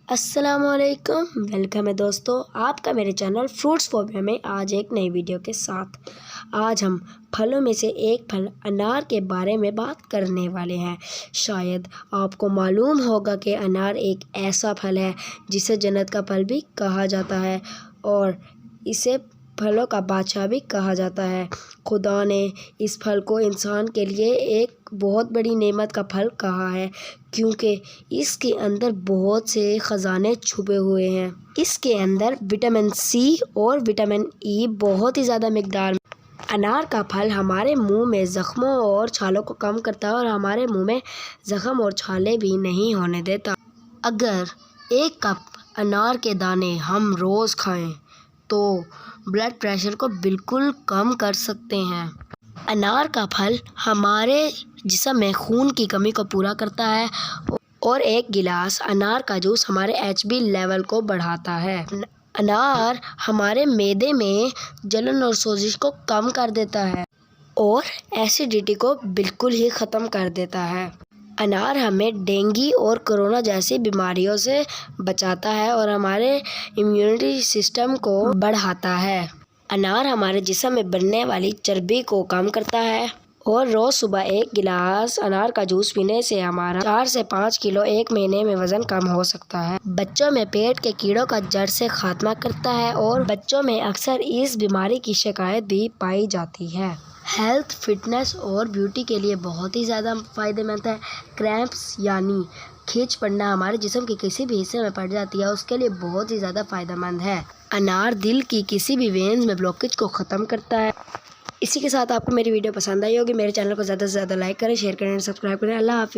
السلام علیکم، ویلکم ہے دوستو آپ کا میرے چینل فروٹس فوبیا میں آج ایک نئی ویڈیو کے ساتھ۔ آج ہم پھلوں میں سے ایک پھل انار کے بارے میں بات کرنے والے ہیں۔ شاید آپ کو معلوم ہوگا کہ انار ایک ایسا پھل ہے جسے جنت کا پھل بھی کہا جاتا ہے اور اسے پھلوں کا بادشاہ بھی کہا جاتا ہے۔ خدا نے اس پھل کو انسان کے لیے ایک بہت بڑی نعمت کا پھل کہا ہے، کیونکہ اس کے اندر بہت سے خزانے چھپے ہوئے ہیں۔ اس کے اندر وٹامن سی اور وٹامن ای بہت ہی زیادہ مقدار میں۔ انار کا پھل ہمارے منہ میں زخموں اور چھالوں کو کم کرتا ہے اور ہمارے منہ میں زخم اور چھالے بھی نہیں ہونے دیتا۔ اگر 1 کپ انار کے دانے ہم روز کھائیں تو بلڈ پریشر کو بالکل کم کر سکتے ہیں۔ انار کا پھل ہمارے جسم میں خون کی کمی کو پورا کرتا ہے اور 1 گلاس انار کا جوس ہمارے HB لیول کو بڑھاتا ہے۔ انار ہمارے معدے میں جلن اور سوزش کو کم کر دیتا ہے اور ایسیڈیٹی کو بالکل ہی ختم کر دیتا ہے۔ انار ہمیں ڈینگی اور کورونا جیسی بیماریوں سے بچاتا ہے اور ہمارے امیونٹی سسٹم کو بڑھاتا ہے۔ انار ہمارے جسم میں بننے والی چربی کو کم کرتا ہے اور روز صبح 1 گلاس انار کا جوس پینے سے ہمارا 4 سے 5 کلو ایک مہینے میں وزن کم ہو سکتا ہے۔ بچوں میں پیٹ کے کیڑوں کا جڑ سے خاتمہ کرتا ہے اور بچوں میں اکثر اس بیماری کی شکایت بھی پائی جاتی ہے۔ ہیلتھ، فٹنس اور بیوٹی کے لیے بہت ہی زیادہ فائدہ مند ہے۔ کریمپس یعنی کھچ پڑنا ہمارے جسم کے کسی بھی حصے میں پڑ جاتی ہے، اس کے لیے بہت ہی زیادہ فائدہ مند ہے۔ انار دل کی کسی بھی وینز میں بلاکیج کو ختم کرتا ہے۔ اسی کے ساتھ آپ کو میری ویڈیو پسند آئی ہوگی، میرے چینل کو زیادہ سے زیادہ لائک کریں، شیئر کریں اور سبسکرائب کریں۔ اللہ حافظ۔